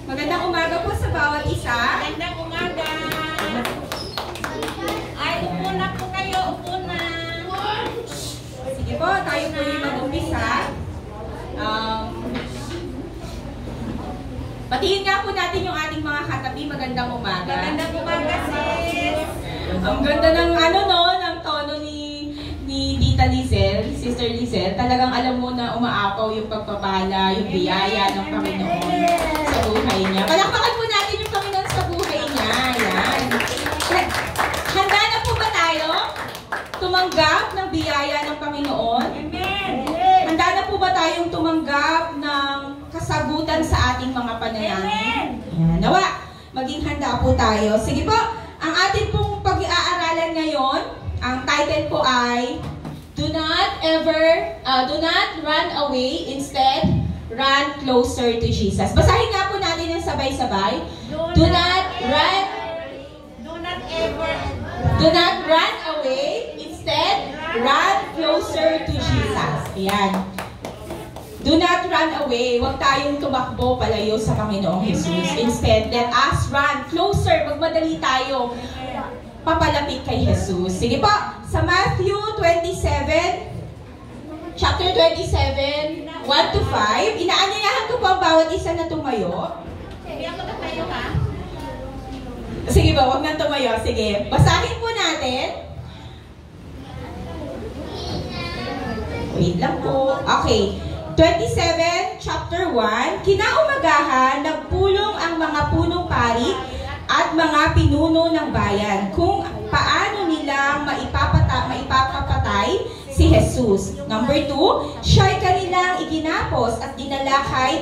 Magandang umaga po sa bawat isa. Magandang umaga. Ay, upo na po kayo. Upo na. Sige po, tayo po yung mag-umpisa. Patingin nga po natin yung ating mga katabi. Magandang umaga. Magandang umaga, sis. Ang ganda ng ng tono ni Tita Lizel, Sister Lizel. Talagang alam mo na umaapaw yung pagpapala, yung biyaya ng Panginoon sa buhay niya. Palakpakan po natin yung Panginoon sa buhay niya. Yan. Handa na po ba tayo tumanggap ng biyaya ng Panginoon? Amen. Handa na po ba tayong tumanggap ng kasagutan sa ating mga panalangin? Yan. Nawa, maging handa po tayo. Sige po, ang ating pong pag-aaralan ngayon, ang title po ay do not run away, instead run closer to Jesus. Basahin nga po natin yung sabay-sabay. Do not run away, instead run closer to Jesus. Ayan. Do not run away. Huwag tayong tumakbo palayo sa Panginoong Jesus. Instead, let us run closer. Magmadali tayo papalapit kay Jesus. Sige po, sa Matthew 27, chapter 27, 1 to 5, inaanyayahan ko po ang bawat isa na tumayo. Sige, ako na tayo ha. Sige ba, huwag nang tumayo. Sige, basahin po natin. Wait lang po. Okay. 27, chapter 1, kinaumagahan, nagpulong ang mga punong pari at mga pinuno ng bayan kung paano nila maipapapatay si Jesus. Number 2, siya'y kanilang iginapos at dinala kay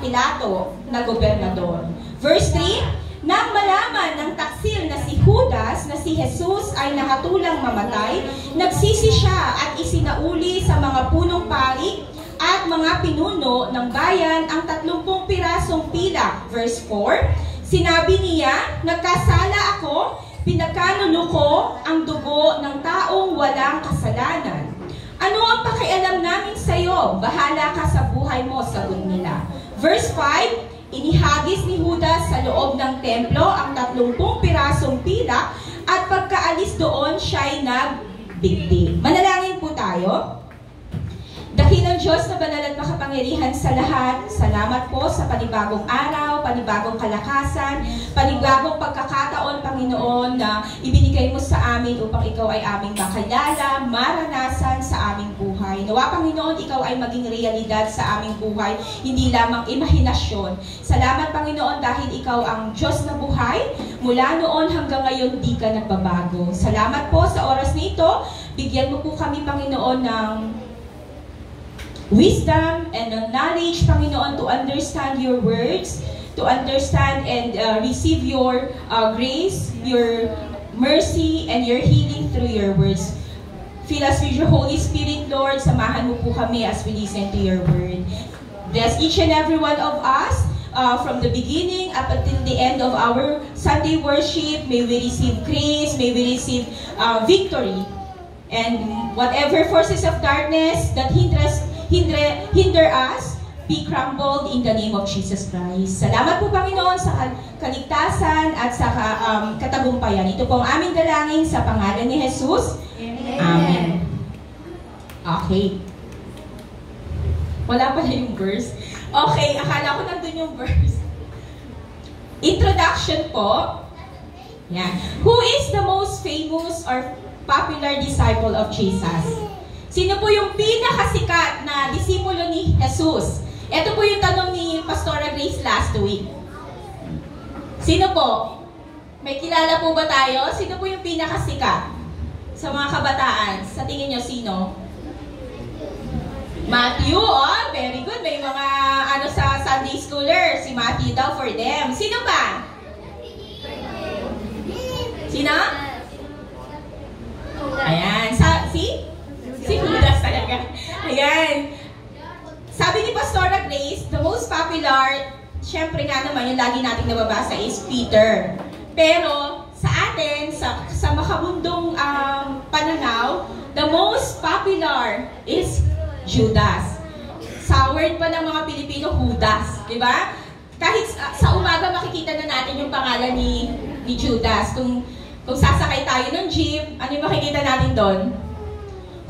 Pilato na gobernador. Verse 3, nang malaman ng taksil na si Judas na si Jesus ay nakatulang mamatay, nagsisi siya at isinauli sa mga punong pari at mga pinuno ng bayan ang 30 pirasong pilak. Verse 4, sinabi niya, nagkasala ako, pinagkanuno ko ang dugo ng taong walang kasalanan. Ano ang pakialam namin sa iyo? Bahala ka sa buhay mo, sagot nila. Verse 5, inihagis ni Judas sa loob ng templo ang 30 pirasong pilak at pagkaalis doon siya'y nagbigti. Manalangin po tayo. Dakilang Diyos na banal at makapangyarihan sa lahat, salamat po sa panibagong araw, panibagong kalakasan, panibagong pagkakataon, Panginoon, na ibinigay mo sa amin upang ikaw ay aming makilala, maranasan sa aming buhay. Nawa, Panginoon, ikaw ay maging realidad sa aming buhay, hindi lamang imahinasyon. Salamat, Panginoon, dahil ikaw ang Diyos na buhay, mula noon hanggang ngayon di ka nagbabago. Salamat po sa oras nito, bigyan mo po kami, Panginoon, ng wisdom and knowledge, Panginoon, to understand your words, to understand and receive your grace, your mercy, and your healing through your words. Fill us with your Holy Spirit, Lord. Samahan mo po kami as we listen to your word. Bless each and every one of us from the beginning up until the end of our Sunday worship. May we receive grace, may we receive victory. And whatever forces of darkness that hinder us, be crumbled in the name of Jesus Christ. Salamat po, Panginoon, sa kaligtasan at sa katagumpayan. Ito po ang aming dalangin sa pangalan ni Jesus. Amen. Okay. Wala pala yung verse. Okay, akala ko nandun yung verse. Introduction po. Yan. Who is the most famous or popular disciple of Jesus? Sino po yung pinakasikat na disipulo ni Jesus? Ito po yung tanong ni Pastora Grace last week. Sino po? May kilala po ba tayo? Sino po yung pinakasikat sa mga kabataan? Sa tingin nyo, sino? Matthew, oh, very good. May mga sa Sunday schooler, si Matthew daw for them. Sino pa? Sino? Ayan. Si Judas talaga. Ayan. Sabi ni Pastora Grace, the most popular, syempre nga naman, yung lagi nating nababasa is Peter. Pero sa atin, sa makabundong pananaw, the most popular is Judas. Sa word pa ng mga Pilipino, Judas. Diba? Kahit sa makikita na natin yung pangalan ni Judas. Kung sasakay tayo ng jeep, ano yung makikita natin doon?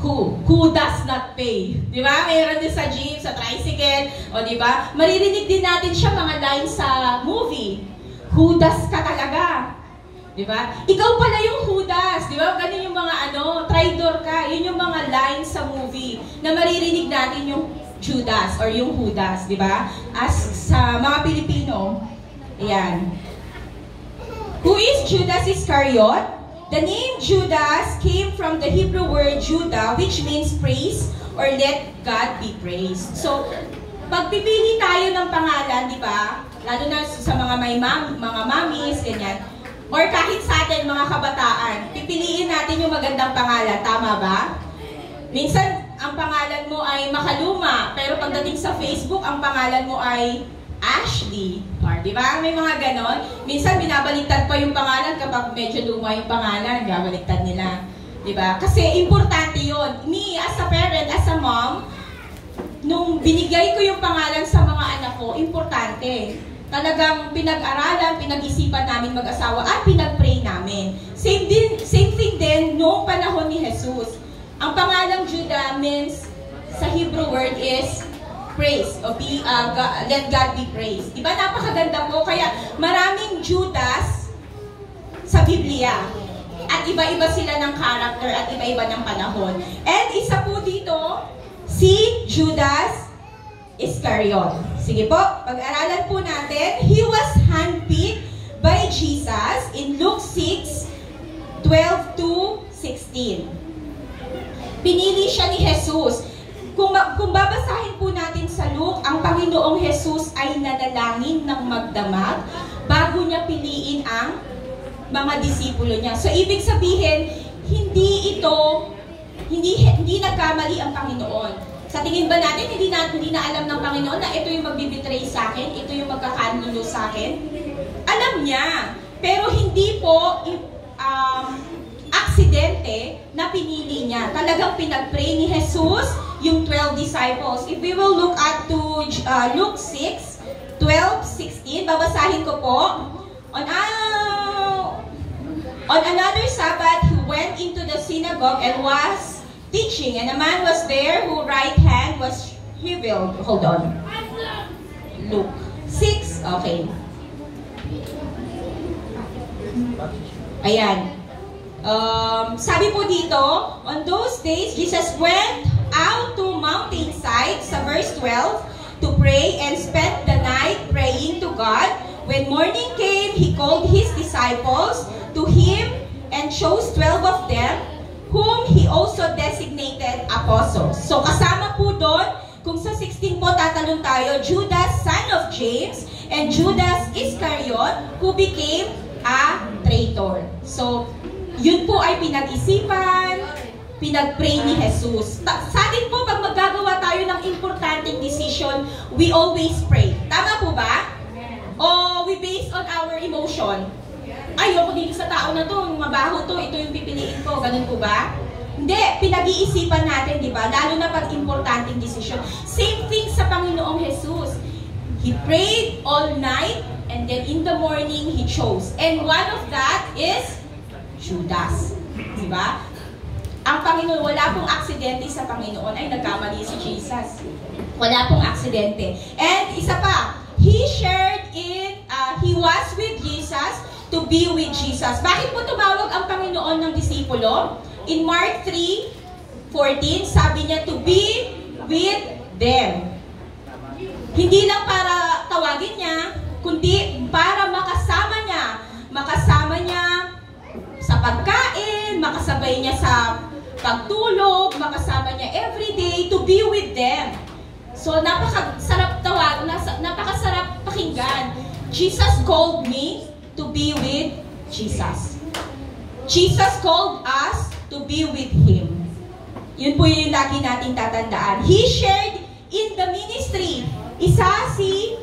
Who does not pay? Di ba? Mayroon din sa jeep, sa tricycle, o di ba? Maririnig din natin siya mga lines sa movie. Judas ka talaga. Di ba? Ikaw pala yung Judas. Di ba? Ganun yung mga traidor ka. Yun yung mga lines sa movie na maririnig natin yung Judas or yung Judas. Di ba? As sa mga Pilipino, ayan. Who is Judas Iscariot? The name Judas came from the Hebrew word Judah, which means praise or let God be praised. So, pagpipili tayo ng pangalan, di ba? Lalo na sa mga mga mommies, ganyan. Or kahit sa atin, mga kabataan, pipiliin natin yung magandang pangalan. Tama ba? Minsan, ang pangalan mo ay makaluma, pero pagdating sa Facebook, ang pangalan mo ay Ashley. Or, di ba? May mga ganon. Minsan, binabaliktad pa yung pangalan kapag medyo luma yung pangalan. Binabaliktad nila. Di ba? Kasi importante yun. Me, as a parent, as a mom, nung binigay ko yung pangalan sa mga anak ko, importante. Talagang pinag-aralan, pinag-isipan namin mag-asawa at pinag-pray namin. Same thing din noong panahon ni Jesus. Ang pangalang Judah means, sa Hebrew word is praise, o let God be praised. Diba napakaganda po? Kaya maraming Judas sa Biblia. At iba-iba sila ng character at iba-iba ng panahon. And isa po dito, si Judas Iscariot. Sige po, pag-aralan po natin. He was handpicked by Jesus in Luke 6:12-16. Pinili siya ni Jesus. Kung babasahin po natin sa Luke, ang Panginoong Jesus ay nanalangin ng magdamag bago niya piliin ang mga disipulo niya. So, ibig sabihin, hindi nagkamali ang Panginoon. Sa tingin ba natin, hindi na alam ng Panginoon na ito yung magbibitray sa akin, ito yung magkakanulo sa akin? Alam niya. Pero hindi po aksidente na pinili niya. Talagang pinag-pray ni Jesus yung 12 disciples. If we will look at to Luke 6:12-16, babasahin ko po. On another Sabbath, he went into the synagogue and was teaching, and a man was there whose right hand was revealed. Hold on. Luke 6. Okay. Ayan. Sabi po dito, on those days, Jesus went out to mountainside, sa verse 12, to pray and spent the night praying to God. When morning came, he called his disciples to him and chose 12 of them, whom he also designated apostles. So kasama po doon, kung sa 16 po tatanong tayo, Judas, son of James, and Judas Iscariot, who became a traitor. So, yun po ay pinag-isipan, pinag-pray ni Jesus. Sa atin po, pag maggagawa tayo ng importanteng decision, we always pray. Tama po ba? O we base on our emotion? Ayoko dito sa tao na to, mabaho to, ito yung pipiliin ko, ganun po ba? Hindi, pinag-iisipan natin, di ba? Lalo na pag importanteng decision. Same thing sa Panginoong Jesus. He prayed all night, and then in the morning, he chose. And one of that is Judas. Di ba? Ang Panginoon, wala pong aksidente sa Panginoon, ay nagkamali si Jesus. Wala pong aksidente. And isa pa, he was with Jesus to be with Jesus. Bakit po tumawag ang Panginoon ng disipulo? In Mark 3:14, sabi niya to be with them. Hindi lang para tawagin niya, kundi para makasama niya sa pagkain, makasabay niya sa pagtulog, makasama niya everyday, to be with them. So, napakasarap napakasarap pakinggan. Jesus called me to be with Jesus. Jesus called us to be with Him. Yun po yung lagi nating tatandaan. He shared in the ministry. Isa si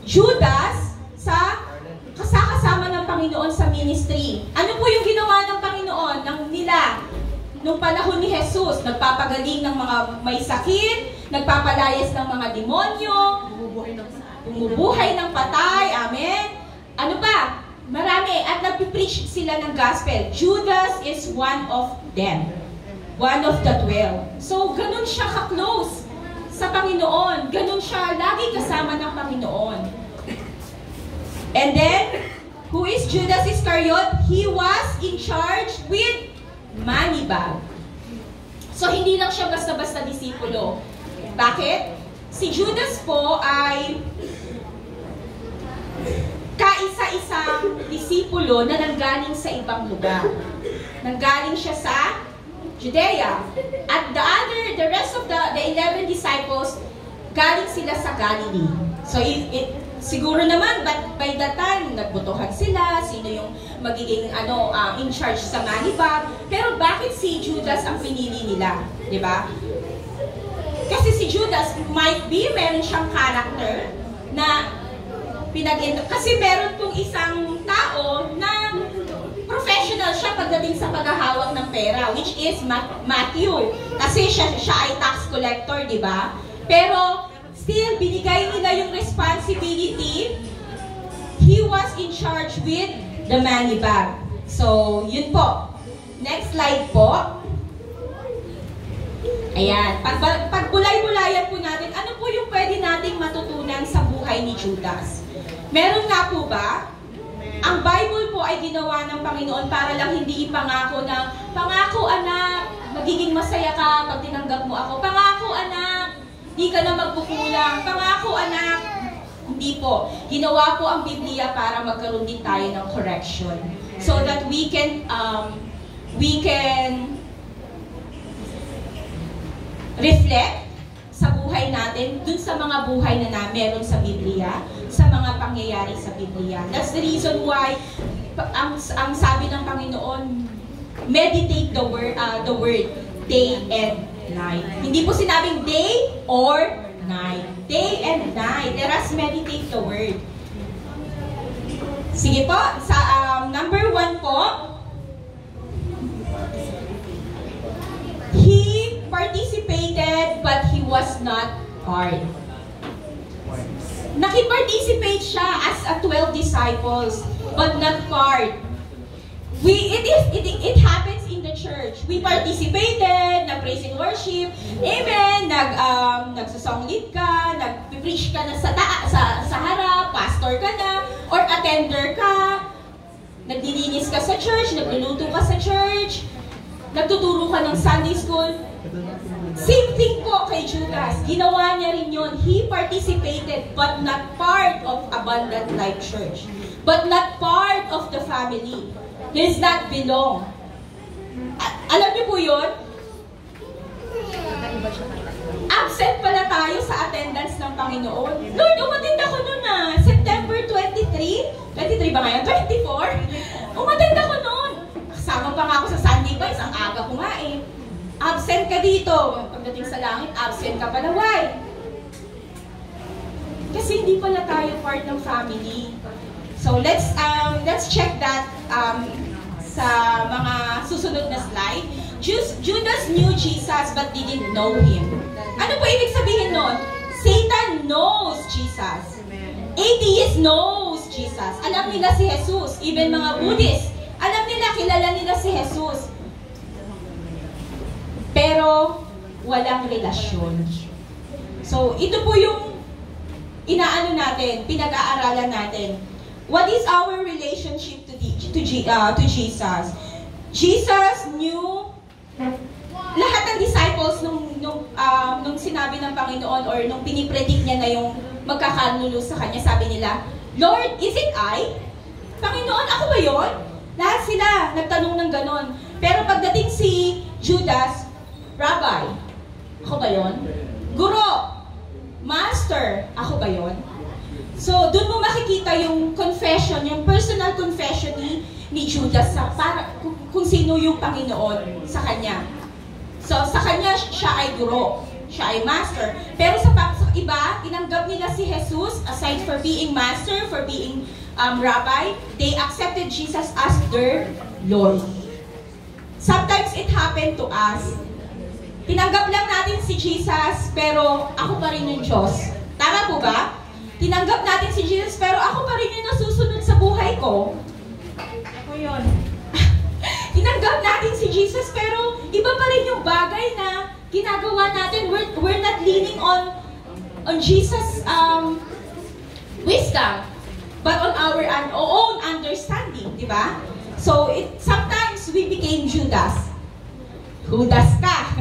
Judas sa kasama ng Panginoon sa ministry. Ano po yung ginawa ng Panginoon nila nung panahon ni Jesus? Nagpapagaling ng mga may sakit, nagpapalayas ng mga demonyo, bumubuhay ng patay, amen. sila ng gospel. Judas is one of them. One of the 12. So, ganun siya ka-close sa Panginoon. Ganun siya lagi kasama ng Panginoon. And then, who is Judas Iscariot? He was in charge with money bag. So, hindi lang siya basta-basta disipulo. Bakit? Si Judas po ay kaisa-isang disipulo na nanggaling sa ibang lugar. Nanggaling siya sa Judea. At the rest of the 11 disciples, galing sila sa Galilee. So, siguro naman, by that time, nagbotohan sila, sino yung magiging in charge sa money bag. Pero bakit si Judas ang pinili nila? Diba? Kasi si Judas, might be, meron siyang character na kasi meron pong isang tao na professional siya pagdating sa paghahawak ng pera, which is Matthew. Kasi siya ay tax collector, di ba? Pero still, binigay nila yung responsibility. He was in charge with the money bag. So, yun po. Next slide po. Ayan. Pagbulay-bulayan po natin, ano po yung pwede nating matutunan sa buhay ni Judas? Meron nga po ba? Ang Bible po ay ginawa ng Panginoon para lang hindi ipangako na, pangako anak, magiging masaya ka pag tinanggap mo ako. Pangako anak, di ka na magbukulang. Pangako anak. Hindi po. Ginawa po ang Biblia para magkaroon din tayo ng correction. So that we can reflect sa buhay natin dun sa mga buhay na meron sa Biblia, sa mga pangyayari sa Biblia. That's the reason why ang sabi ng Panginoon, meditate the word day and night. Hindi po sinabing day or night. Day and night. Let us meditate the word. Sige po, sa number 1 po, he participated but he was not part. Naki-participate siya as a 12 disciples but not part. It happens in the church. We participated, nag-praise and worship, amen, nagsasong lead ka, nag-preach ka na sa harap, pastor ka na, or attender ka, naglilinis ka sa church, nagluluto ka sa church, nagtuturo ka ng Sunday school. Same thing po kay Judas. Ginawa niya rin yun. He participated but not part of Abundant Life Church. But not part of the family. He does not belong. Alam niyo po yun? Absent pala tayo sa attendance ng Panginoon. Lord, umatid ako nun September 23? 23 ba ngayon? 24? Umatid ako nun. Kasama pa nga ako sa Sunday Boys. Ang aga ko nga eh. Absent ka dito. Pagdating sa langit, absent ka pala. Why? Kasi hindi pala tayo part ng family. So let's check that sa mga susunod na slide. Judas knew Jesus but didn't know him. Ano po ibig sabihin nun? Satan knows Jesus. Atheists knows Jesus. Alam nila si Jesus. Even mga Buddhists, alam nila, kilala nila si Jesus. Pero walang relasyon. So, ito po yung inaano natin, pinag-aaralan natin. What is our relationship to Jesus? Jesus knew lahat ng disciples nung sinabi ng Panginoon or nung pinipredict niya na yung magkakanulo sa kanya, sabi nila, Lord, is it I? Panginoon, ako ba yun? Lahat sila nagtanong ng ganon. Pero pagdating si Judas, Rabbi, ako ba yun? Guro, Master, ako ba yun? So, doon mo makikita yung confession, yung personal confession ni Judas para kung sino yung Panginoon sa kanya. So, sa kanya, siya ay guro, siya ay master. Pero sa iba, tinanggap nila si Jesus, aside for being master, for being rabbi, they accepted Jesus as their Lord. Sometimes it happened to us. Tinanggap lang natin si Jesus, pero ako pa rin yung Diyos. Tama po ba? Tinanggap natin si Jesus, pero ako pa rin yung nasusunod sa buhay ko. Ako yun. Tinanggap natin si Jesus, pero iba pa rin yung bagay na ginagawa natin. We're not leaning on Jesus' wisdom, but on our own understanding, di ba? So, sometimes we became Judas. Judas ka.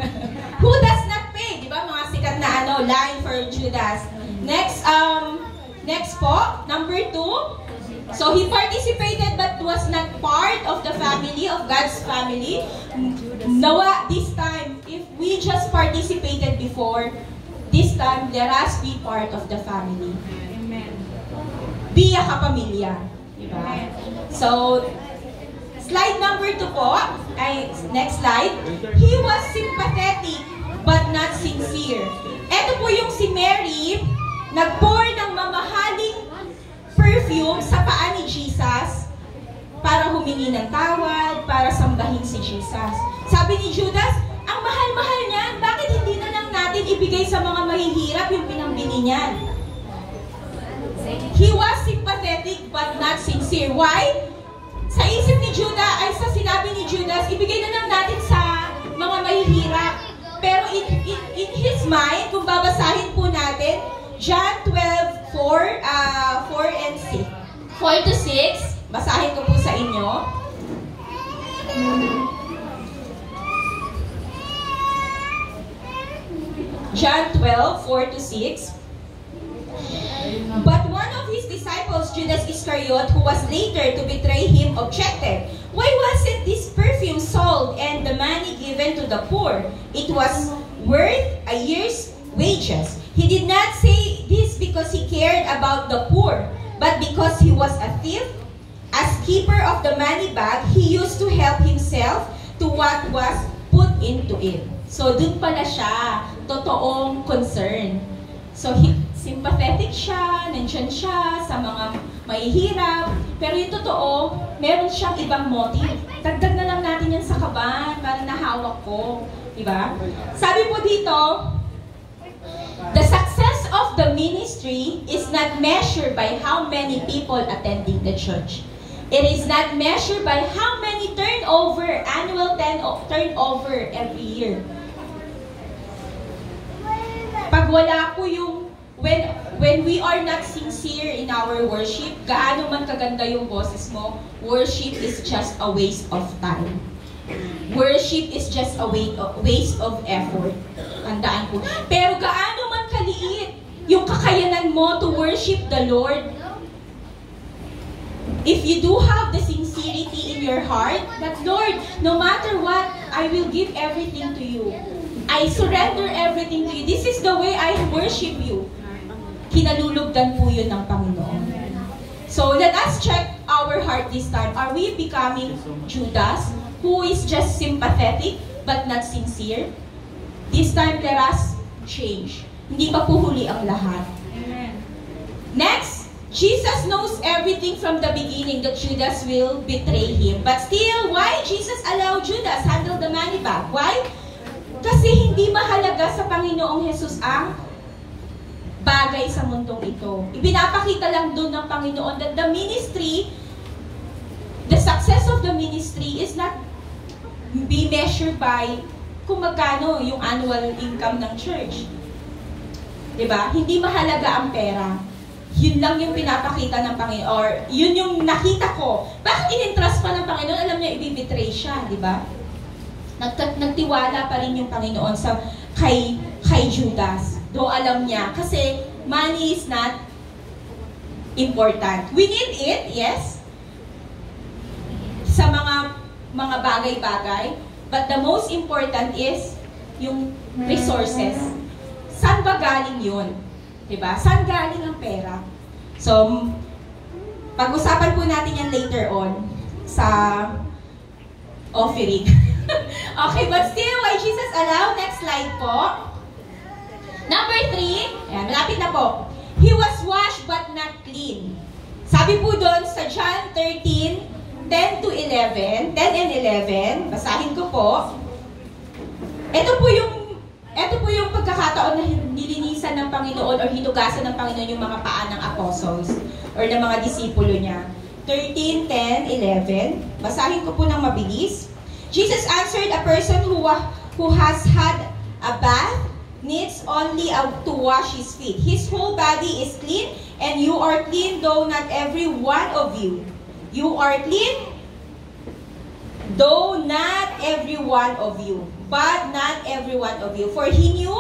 Who does not pay? Di ba? Mga sikat na line for Judas. Next po, number 2. So, he participated but was not part of the family, of God's family. Nawa, this time, if we just participated before, this time, let us be part of the family. Amen. Be a kapamilya. Diba? So, slide number 2 po. Next slide. He was sympathetic but not sincere. Ito po yung si Mary, nag-pour ng mamahaling perfume sa paa ni Jesus para humingi ng tawad, para sambahin si Jesus. Sabi ni Judas, ang mahal-mahal niyan, bakit hindi na lang natin ibigay sa mga mahihirap yung pinambili niyan? He was sympathetic but not sincere. Why? Sa isip ni Judas, ay sa sinabi ni Judas, ibigay na lang natin sa mga mahihirap. Pero in his mind, kung babasahin po natin, John 12:4 and 6. 4 to 6, basahin ko po sa inyo. John 12:4 to 6. But one of his disciples, Judas Iscariot, who was later to betray him, objected, "Why wasn't this perfume sold and the money given to the poor? It was worth a year's wages." He did not say this because he cared about the poor, but because he was a thief. As keeper of the money bag, he used to help himself to what was put into it. So, dun pala siya, totoong concern. So, sympathetic siya, nandyan siya sa mga mahihirap, pero yung totoo, meron siyang ibang motive. Dagdag na lang natin yan sa kaban, para nahawak ko. Diba? Sabi po dito, the success of the ministry is not measured by how many people attending the church. It is not measured by how many annual turnover every year. Pag wala po yung, when we are not sincere in our worship, gaano man kaganda yung boses mo, worship is just a waste of time. Worship is just a waste of effort. Tandaan po. Pero gaano man kaliit yung kakayanan mo to worship the Lord, if you do have the sincerity in your heart, that Lord, no matter what, I will give everything to you. I surrender everything to you. This is the way I worship you. Kinalulugdan po yun ng Panginoon. So let us check our heart this time. Are we becoming Judas, who is just sympathetic but not sincere? This time, let us change. Hindi pa po huli ang lahat. Amen. Next, Jesus knows everything from the beginning that Judas will betray him. But still, why Jesus allowed Judas handle the money bag? Why? Kasi hindi mahalaga sa Panginoong Jesus ang bagay sa mundong ito. Ibinapakita lang doon ng Panginoon that the ministry, the success of the ministry is not be measured by kung magkano yung annual income ng church. Diba? Hindi mahalaga ang pera. Yun lang yung pinapakita ng Panginoon. Or yun yung nakita ko. Bakit in-entrust pa ng Panginoon? Alam niya, ibibetray siya. Diba? Nagtiwala pa rin yung Panginoon kay Judas. Though alam niya. Kasi money is not important. We need it, yes. Sa mga bagay-bagay. But the most important is yung resources. Saan ba galing yun? Diba? Saan galing ang pera? So, pag-usapan po natin yan later on sa offering. Okay, but still, why Jesus allowed? Next slide po. Number 3, ayan, malapit na po. He was washed but not clean. Sabi po doon sa John 13, 10 and 11, basahin ko po. Ito po yung pagkakataon na nilinisan ng Panginoon or hinugasan ng Panginoon yung mga paa ng apostles or ng mga disipulo niya. 13, 10, 11. Basahin ko po ng mabilis. Jesus answered, a person who has had a bath needs only to wash his feet. His whole body is clean, and you are clean, though not every one of you. You are clean, though not every one of you. But not every one of you. For he knew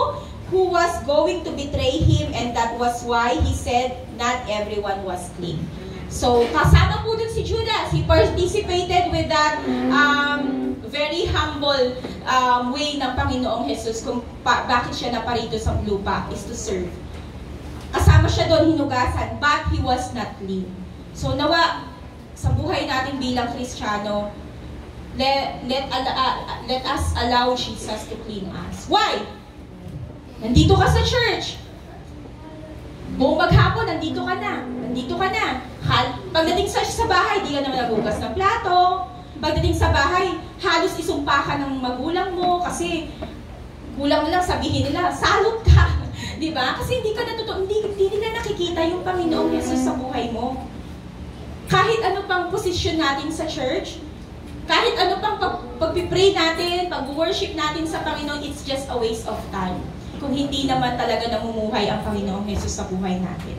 who was going to betray him, and that was why he said, not everyone was clean. So, kasama po dun si Judas. He participated with that very humble way ng Panginoong Jesus kung bakit siya naparito sa lupa is to serve. Kasama siya doon, hinugasan, but he was not clean. So, nawa, sa buhay natin bilang Kristiyano, let us allow Jesus to clean us. Why? Nandito ka sa church. Buong maghapon, nandito ka na. Pagdating sa bahay, di ka naman nagugas ng plato. Pagdating sa bahay, halos isumpa ka ng magulang mo kasi kulang na lang sabihin nila, salot ka. Diba? Kasi hindi nila nakikita yung Panginoong Jesus sa buhay mo. Kahit ano pang posisyon natin sa church, kahit ano pang pag-pray natin, pag-worship natin sa Panginoon, it's just a waste of time. Kung hindi naman talaga namumuhay ang Panginoong Jesus sa buhay natin.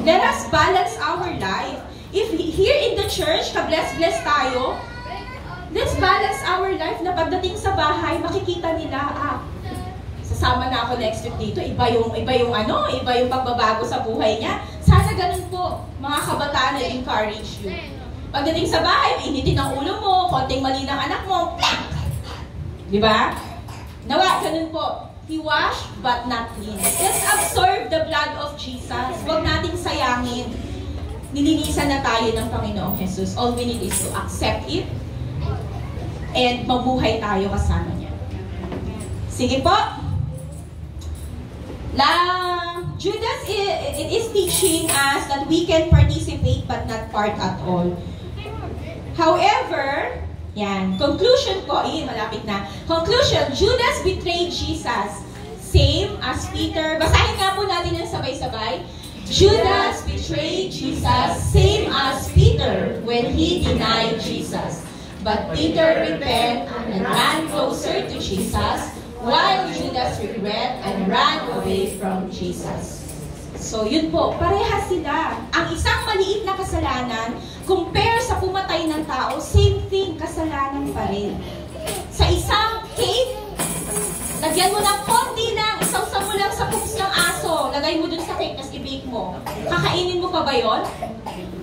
Let us balance our life. If here in the church, ka-bless-bless tayo, let's balance our life na pagdating sa bahay, makikita nila, sasama na ako next week dito, iba yung pagbabago sa buhay niya. Sana ganun po, mga kabataan, na encourage you. Pagdating sa bahay, initin ang ulo mo, konting mali ng anak mo, di ba? Nawa, ganun po. He washed but not clean. Let's absorb the blood of Jesus. Huwag nating sayangin. Nilinisan na tayo ng Panginoong Jesus. All we need is to accept it and mabuhay tayo kasama niya. Sige po. Judas is teaching us that we can participate but not part at all. However, yan. Conclusion po, malapit na. Conclusion, Judas betrayed Jesus. Same as Peter. Basahin nga po natin yan sabay-sabay. Judas betrayed Jesus, same as Peter when he denied Jesus. But Peter repented and ran closer to Jesus, while Judas regret and ran away from Jesus. So, yun po, parehas sila. Ang isang maliit na kasalanan, compare sa pumatay ng tao, same thing, kasalanan pa rin. Sa isang cake, lagyan mo ng konti lang, isawsaw mo lang sa cooks ng aso, lagay mo dun sa cake, tapos i-bake mo. Kakainin mo pa ba yun?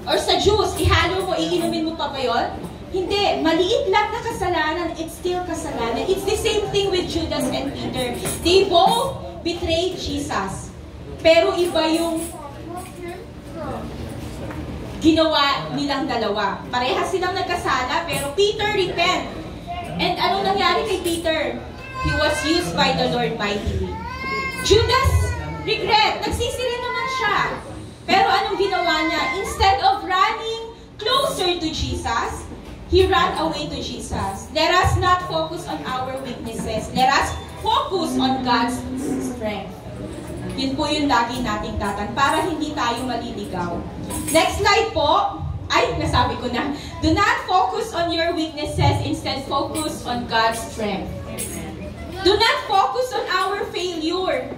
Or sa juice, ihalo mo, iinumin mo pa ba yun? Hindi, maliit lang na kasalanan, it's still kasalanan. It's the same thing with Judas and Peter. They both betrayed Jesus. Pero iba yung ginawa nilang dalawa. Parehas silang nagkasala, pero Peter repent. And anong nangyari kay Peter? He was used by the Lord mightily. Judas, regret. Nagsisi rin naman siya. Pero anong ginawa niya? Instead of running closer to Jesus, he ran away to Jesus. Let us not focus on our weaknesses. Let us focus on God's strength. Yun po yung lagi nating tatan para hindi tayo maliligaw. Next slide po. Ay, nasabi ko na. Do not focus on your weaknesses. Instead, focus on God's strength. Do not focus on our failure.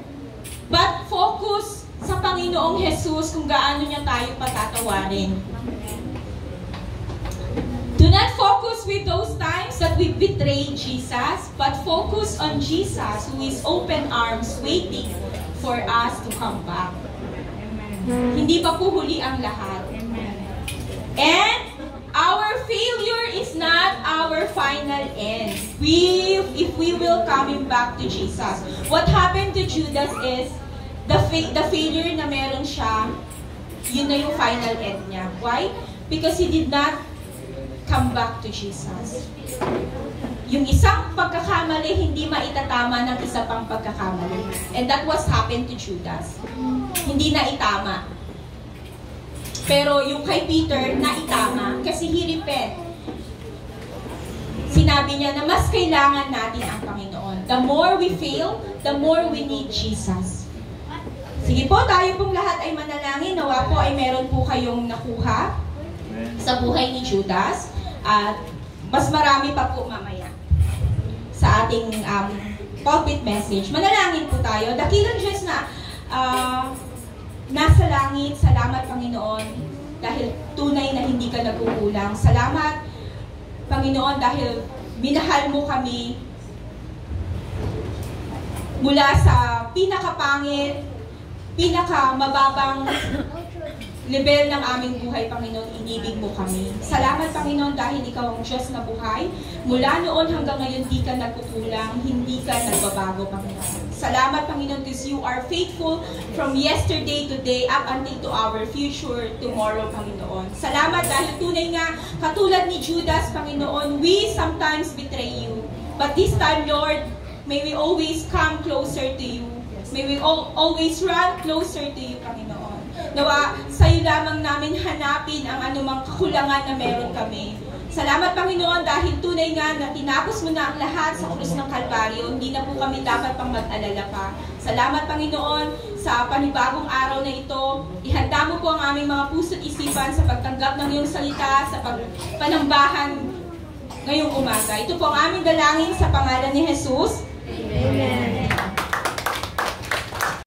But focus sa Panginoong Jesus kung gaano niya tayo patatawarin. Do not focus with those times that we betrayed Jesus, but focus on Jesus who is open arms waiting for us to come back. Hindi pa po huli ang lahat. And our failure is not our final end. If we will coming back to Jesus. What happened to Judas is the failure na meron siya, yun na yung final end niya. Why? Because he did not come back to Jesus. Yung isang pagkakamali, hindi maitatama ng isa pang pagkakamali. And that was happened to Judas. Hindi na itama. Pero yung kay Peter, naitama kasi he repent. Sinabi niya na mas kailangan natin ang Panginoon. The more we fail, the more we need Jesus. Sige po, tayo pong lahat ay manalangin. Nawa po ay meron po kayong nakuha sa buhay ni Judas. At Mas marami pa po mamaya sa ating pulpit message. Manalangin po tayo. Dakilang Diyos na nasa langit, salamat Panginoon dahil tunay na hindi ka nagkukulang. Salamat Panginoon dahil minahal mo kami mula sa pinakapangit, pinakamababang level ng aming buhay, Panginoon, inibig mo kami. Salamat, Panginoon, dahil ikaw ang Diyos na buhay. Mula noon hanggang ngayon, di ka nagkukulang, hindi ka nagbabago, Panginoon. Salamat, Panginoon, because you are faithful from yesterday to day up until to our future tomorrow, Panginoon. Salamat dahil tunay nga, katulad ni Judas, Panginoon, we sometimes betray you. But this time, Lord, may we always come closer to you. May we always run closer to you, Panginoon. Nawa, sa'yo lamang namin hanapin ang anumang kakulangan na meron kami. Salamat, Panginoon, dahil tunay nga na tinapos mo na ang lahat sa krus ng Kalbaryo. Hindi na po kami dapat pang mag-alala pa. Salamat, Panginoon, sa panibagong araw na ito. Ihanda mo po ang aming mga puso't isipan sa pagtanggap ng iyong salita, sa panambahan ngayong umaga. Ito po ang aming dalangin sa pangalan ni Jesus. Amen.